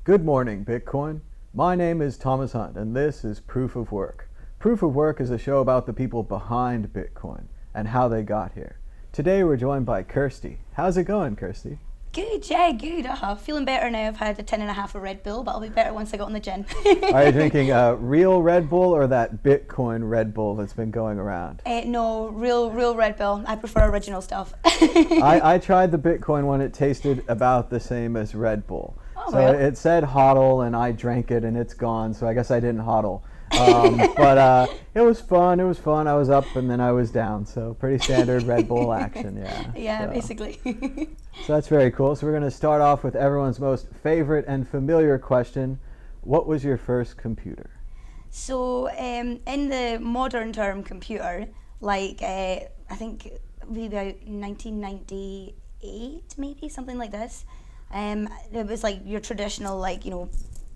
Good morning, Bitcoin. My name is Thomas Hunt, and this is Proof of Work. Proof of Work is a show about the people behind Bitcoin and how they got here. Today we're joined by Kirsty. How's it going, Kirsty? Good, yeah, good. Feeling better now. I've had a 10.5 of Red Bull, but I'll be better once I got on the gin. Are you drinking a real Red Bull or that Bitcoin Red Bull that's been going around? No, real Red Bull. I prefer original stuff. I tried the Bitcoin one. It tasted about the same as Red Bull. Oh, so really? it said hodl, and I drank it, and it's gone. So I guess I didn't hodl. But it was fun. I was up, and then I was down. So pretty standard Red Bull action, yeah. Yeah, so. Basically. So that's very cool. So we're going to start off with everyone's most favorite and familiar question. What was your first computer? So in the modern term computer, like I think maybe about 1998, maybe something like this. It was like your traditional, like, you know,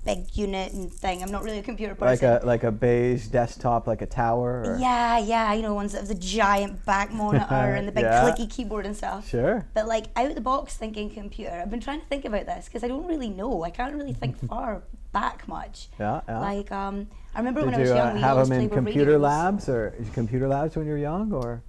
big unit and thing. I'm not really a computer person. Like a beige desktop, like a tower? Or? Yeah, you know, ones that have the giant back monitor and the big clicky keyboard and stuff. Sure. But like out the box thinking computer, I've been trying to think about this because I don't really know. I can't really think far back much. Yeah. Like I remember when I was young, we have always them in played with computer radios. labs, or computer labs when you were young, or?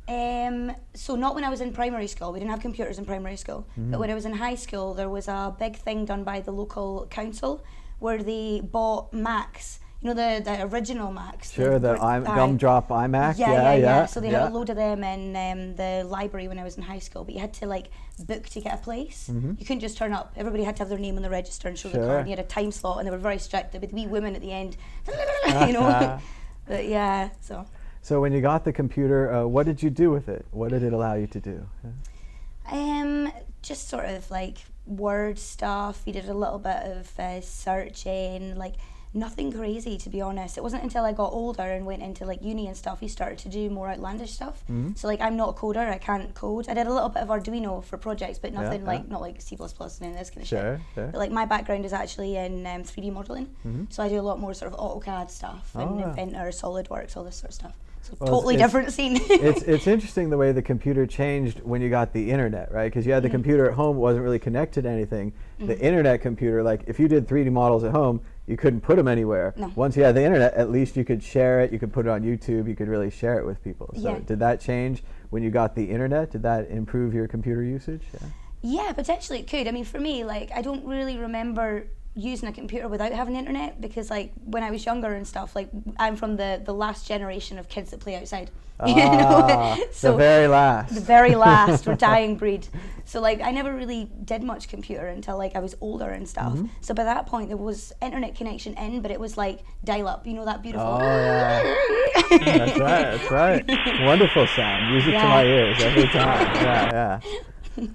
So not when I was in primary school. We didn't have computers in primary school. But when I was in high school, there was a big thing done by the local council where they bought Macs. You know, the original Macs. Sure, the gumdrop iMac. Yeah. So they had a load of them in the library when I was in high school, but you had to like book to get a place. You couldn't just turn up. Everybody had to have their name on the register and show the card. And you had a time slot, and they were very strict. There would be women at the end, you know. But yeah, so. So when you got the computer, what did you do with it? What did it allow you to do? Just sort of like word stuff. We did a little bit of searching, like nothing crazy, to be honest. It wasn't until I got older and went into like uni and stuff, we started to do more outlandish stuff. So like I'm not a coder, I can't code. I did a little bit of Arduino for projects, but nothing not like C++ and this kind of shit. But like my background is actually in 3D modeling, so I do a lot more sort of AutoCAD stuff and Inventor, SolidWorks, all this sort of stuff. So totally different scene. It's interesting the way the computer changed when you got the internet, right? Because you had the computer at home, wasn't really connected to anything. The internet computer, like if you did 3D models at home, you couldn't put them anywhere. No. Once you had the internet, at least you could share it, you could put it on YouTube, you could really share it with people. So did that change when you got the internet? Did that improve your computer usage? Yeah, potentially it could. I mean, for me, like I don't really remember using a computer without having the internet, because like when I was younger and stuff, like I'm from the last generation of kids that play outside. You know? So the very last. The very last, or dying breed. So like I never really did much computer until like I was older and stuff. So by that point there was internet connection in, but it was like dial up, you know, that beautiful. Oh yeah. That's right. Wonderful sound. Music to my ears every time. Yeah.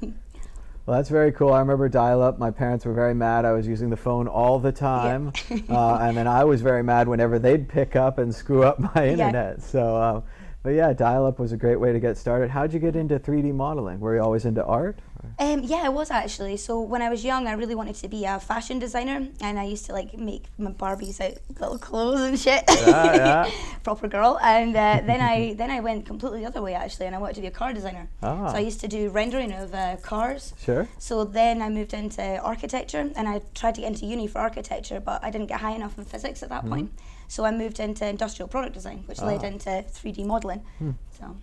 Well, that's very cool. I remember dial-up. My parents were very mad. I was using the phone all the time. And then I was very mad whenever they'd pick up and screw up my internet. So, but yeah, dial-up was a great way to get started. How'd you get into 3D modeling? Were you always into art? Yeah, I was actually. So when I was young, I really wanted to be a fashion designer, and I used to like make my Barbies out little clothes and shit. Proper girl. And then I went completely the other way actually, and I wanted to be a car designer. So I used to do rendering of cars. Sure. So then I moved into architecture, and I tried to get into uni for architecture, but I didn't get high enough in physics at that point. So I moved into industrial product design, which led into 3D modeling. So.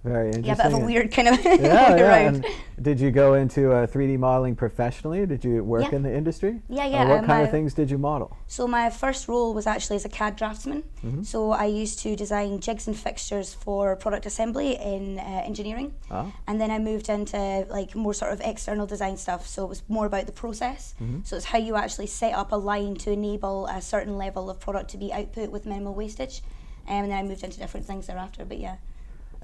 Very interesting. Yeah, a bit of a weird kind of And did you go into 3D modeling professionally? Did you work in the industry? Yeah. What kind of things did you model? So my first role was actually as a CAD draftsman. So I used to design jigs and fixtures for product assembly in engineering. And then I moved into like more sort of external design stuff. So it was more about the process. So it's how you actually set up a line to enable a certain level of product to be output with minimal wastage. And then I moved into different things thereafter, but yeah.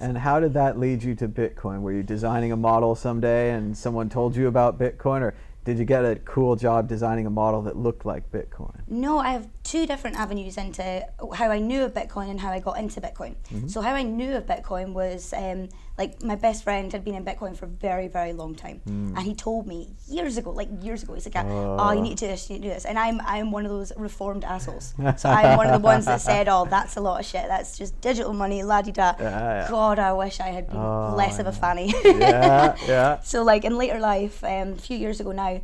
And how did that lead you to Bitcoin? Were you designing a model someday and someone told you about Bitcoin, or did you get a cool job designing a model that looked like Bitcoin? No, I have two different avenues into how I knew of Bitcoin and how I got into Bitcoin. So how I knew of Bitcoin was like my best friend had been in Bitcoin for a very, very long time. And he told me years ago, he's like, oh, you need to do this, you need to do this. And I'm one of those reformed assholes. So I'm one of the ones that said, oh, that's a lot of shit. That's just digital money, la-di-da. God, I wish I had been less of a fanny. Yeah. So like in later life, a few years ago now,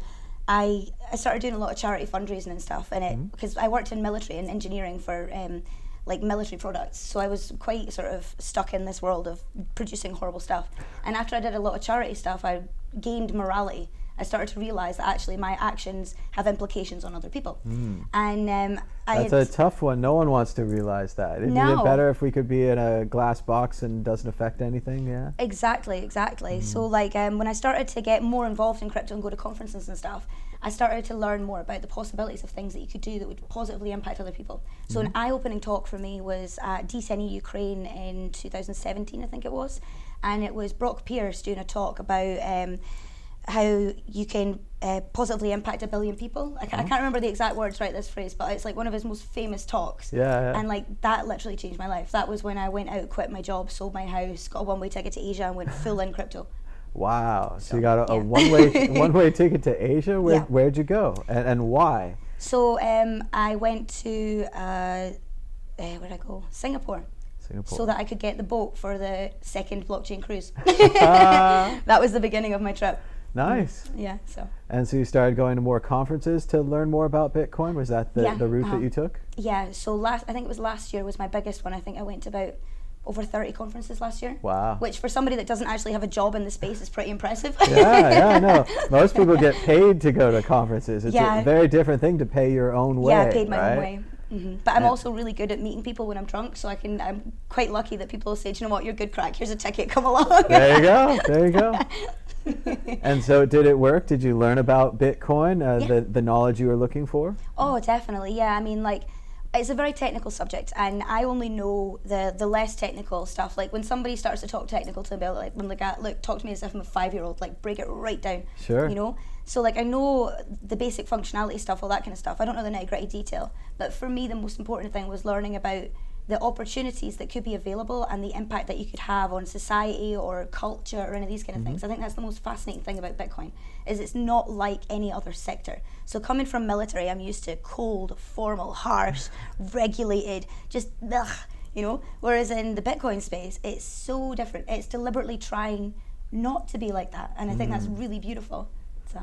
I started doing a lot of charity fundraising and stuff, and because I worked in military and engineering for like military products, so I was quite sort of stuck in this world of producing horrible stuff. And after I did a lot of charity stuff, I gained morality. I started to realize that actually my actions have implications on other people. And that's a tough one. No one wants to realize that. Isn't it better if we could be in a glass box and doesn't affect anything? Yeah. Exactly. So like when I started to get more involved in crypto and go to conferences and stuff, I started to learn more about the possibilities of things that you could do that would positively impact other people. So an eye-opening talk for me was at DCNE Ukraine in 2017, I think it was, and it was Brock Pierce doing a talk about how you can positively impact 1 billion people. I can't remember the exact words right this phrase, but it's like one of his most famous talks. And like that literally changed my life. That was when I went out, quit my job, sold my house, got a one-way ticket to Asia, and went full in crypto. Wow. So you got a one-way ticket to Asia? Where'd you go? And why? So I went to where'd I go? Singapore. So that I could get the boat for the second blockchain cruise. That was the beginning of my trip. Nice. Yeah. And so you started going to more conferences to learn more about Bitcoin? Was that the route that you took? Yeah. So I think it was last year was my biggest one. I think I went to about over 30 conferences last year. Wow. Which for somebody that doesn't actually have a job in the space is pretty impressive. I know. Most people get paid to go to conferences. It's a very different thing to pay your own way. Yeah, I paid my own way. But I'm also really good at meeting people when I'm drunk, so I'm quite lucky that people say, do you know what, you're good crack, here's a ticket, come along. There you go. And so did it work? Did you learn about Bitcoin, the knowledge you were looking for? Oh, definitely, yeah. I mean, like, it's a very technical subject, and I only know the less technical stuff. Like when somebody starts to talk technical to me about, like, when look, talk to me as if I'm a 5-year-old, like break it right down. Sure. You know? So like I know the basic functionality stuff, all that kind of stuff. I don't know the nitty-gritty detail, but for me the most important thing was learning about the opportunities that could be available and the impact that you could have on society or culture or any of these kind of things. I think that's the most fascinating thing about Bitcoin, is it's not like any other sector. So coming from military, I'm used to cold, formal, harsh, regulated, just ugh, you know, whereas in the Bitcoin space, it's so different. It's deliberately trying not to be like that, and I think that's really beautiful. So.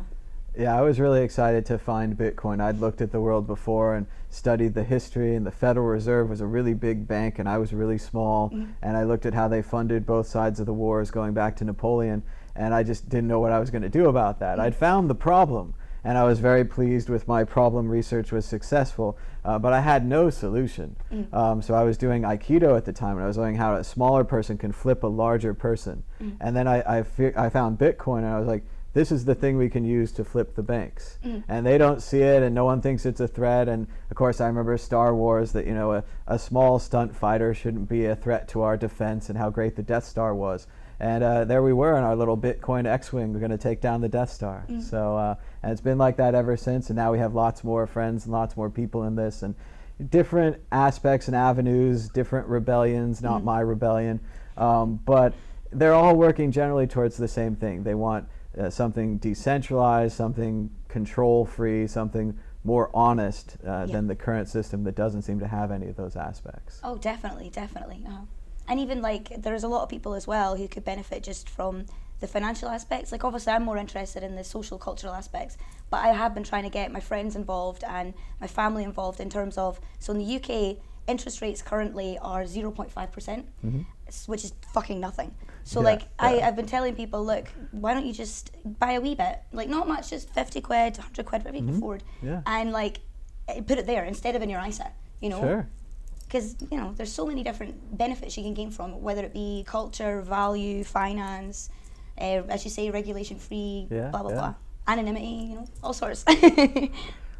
Yeah, I was really excited to find Bitcoin. I'd looked at the world before and studied the history, and the Federal Reserve was a really big bank and I was really small, and I looked at how they funded both sides of the wars going back to Napoleon, and I just didn't know what I was going to do about that. I'd found the problem, and I was very pleased with my problem research was successful, but I had no solution. So I was doing Aikido at the time, and I was learning how a smaller person can flip a larger person. And then I found Bitcoin, and I was like, this is the thing we can use to flip the banks. And they don't see it, and no one thinks it's a threat. And of course I remember Star Wars, that, you know, a small stunt fighter shouldn't be a threat to our defense, and how great the Death Star was. And there we were in our little Bitcoin X-Wing, we're going to take down the Death Star. So and it's been like that ever since, and now we have lots more friends and lots more people in this, and different aspects and avenues, different rebellions, not my rebellion, but they're all working generally towards the same thing. They want something decentralized, something control-free, something more honest than the current system that doesn't seem to have any of those aspects. Oh, definitely. And even like there's a lot of people as well who could benefit just from the financial aspects. Like obviously I'm more interested in the social cultural aspects, but I have been trying to get my friends involved and my family involved in terms of, so in the UK, interest rates currently are 0.5%, which is fucking nothing. So I've been telling people, look, why don't you just buy a wee bit, like not much, just 50 quid, 100 quid, whatever you can afford, and like put it there instead of in your ISA, you know? Sure. Because, you know, there's so many different benefits you can gain from it, whether it be culture, value, finance, as you say, regulation free, blah, blah, blah. Anonymity, you know, all sorts.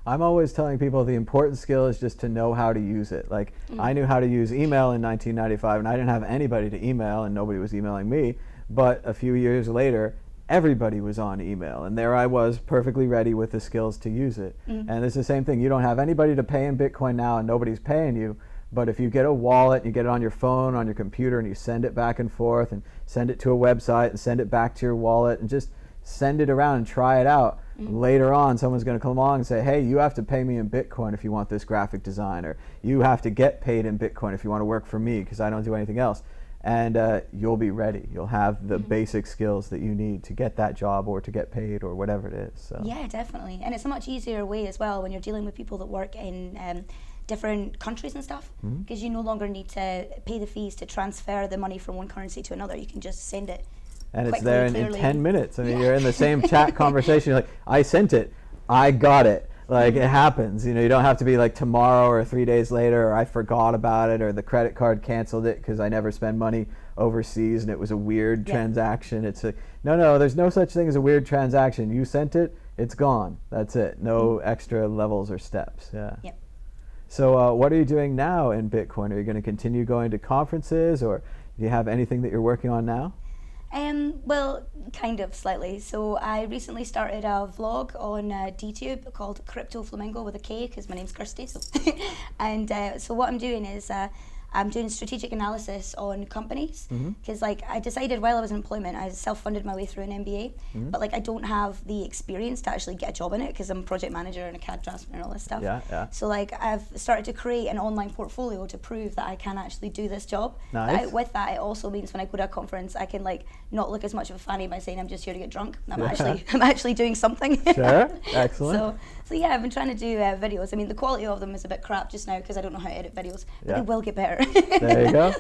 I'm always telling people the important skill is just to know how to use it. Like, I knew how to use email in 1995, and I didn't have anybody to email, and nobody was emailing me. But a few years later, everybody was on email, and there I was perfectly ready with the skills to use it. And it's the same thing. You don't have anybody to pay in Bitcoin now, and nobody's paying you. But if you get a wallet, you get it on your phone, on your computer, and you send it back and forth, and send it to a website, and send it back to your wallet, and just send it around and try it out. Later on, someone's going to come along and say, hey, you have to pay me in Bitcoin if you want this graphic design, or you have to get paid in Bitcoin if you want to work for me because I don't do anything else. and you'll be ready. You'll have the basic skills that you need to get that job or to get paid or whatever it is. So. Yeah, definitely. And it's a much easier way as well when you're dealing with people that work in different countries and stuff, because you no longer need to pay the fees to transfer the money from one currency to another. You can just send it. And quickly, it's there in clearly. 10 minutes. I mean, you're in the same chat conversation. You're like, I sent it. I got it. Like, it happens. You know, you don't have to be like tomorrow or 3 days later, or I forgot about it, or the credit card canceled it because I never spend money overseas and it was a weird transaction. It's a, no, there's no such thing as a weird transaction. You sent it, it's gone. That's it. No extra levels or steps. Yeah. Yep. So what are you doing now in Bitcoin? Are you going to continue going to conferences, or do you have anything that you're working on now? Well, kind of slightly. So I recently started a vlog on DTube called Crypto Flamingo with a K, because my name's Kirsty. So and so what I'm doing is I'm doing strategic analysis on companies, because like I decided while I was in employment, I self-funded my way through an MBA, but like I don't have the experience to actually get a job in it, because I'm a project manager and a CAD draftsman and all this stuff. Yeah. So like I've started to create an online portfolio to prove that I can actually do this job. Nice. But with that, it also means when I go to a conference, I can like not look as much of a fanny by saying I'm just here to get drunk. I'm actually doing something. Sure. Excellent. So yeah, I've been trying to do videos. I mean, the quality of them is a bit crap just now because I don't know how to edit videos, but they will get better. There you go.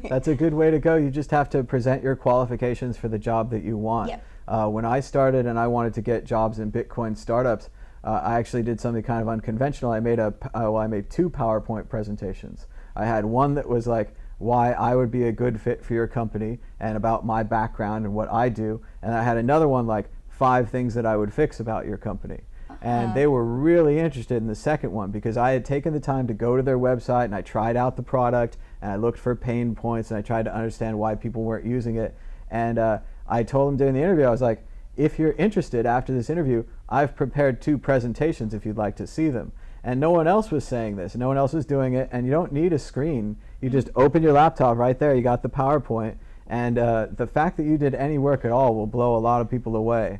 That's a good way to go. You just have to present your qualifications for the job that you want. Yep. When I started and I wanted to get jobs in Bitcoin startups, I actually did something kind of unconventional. I made two PowerPoint presentations. I had one that was like why I would be a good fit for your company and about my background and what I do, and I had another one like 5 things that I would fix about your company. And they were really interested in the second one because I had taken the time to go to their website and I tried out the product and I looked for pain points and I tried to understand why people weren't using it. And I told them during the interview, I was like, if you're interested after this interview, I've prepared 2 presentations if you'd like to see them. And no one else was saying this. No one else was doing it. And you don't need a screen. You just open your laptop right there. You got the PowerPoint. And the fact that you did any work at all will blow a lot of people away.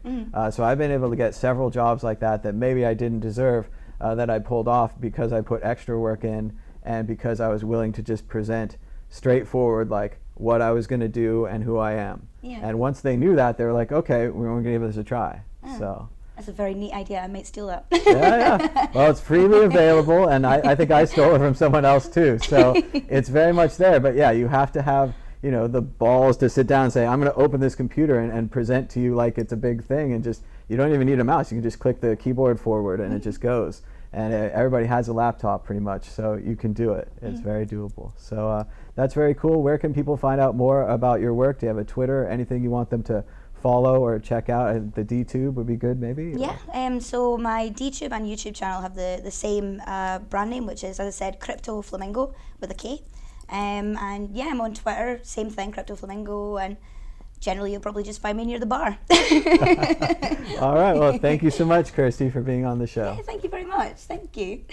So I've been able to get several jobs like that maybe I didn't deserve, that I pulled off because I put extra work in and because I was willing to just present straightforward like what I was going to do and who I am. Yeah. And once they knew that, they were like, okay, we're going to give this a try. So. That's a very neat idea. I might steal that. Yeah. Well, it's freely available, and I think I stole it from someone else too. So it's very much there. But yeah, you have to have the balls to sit down and say, I'm going to open this computer and present to you like it's a big thing, and just, you don't even need a mouse. You can just click the keyboard forward and it just goes. And everybody has a laptop pretty much, so you can do it. It's very doable. So that's very cool. Where can people find out more about your work? Do you have a Twitter, anything you want them to follow or check out? The DTube would be good maybe? Yeah, so my DTube and YouTube channel have the same brand name, which is, as I said, Crypto Flamingo with a K. And yeah, I'm on Twitter, same thing, Crypto Flamingo, and generally you'll probably just find me near the bar. All right, well, thank you so much, Kirsty, for being on the show. Yeah, thank you very much. Thank you.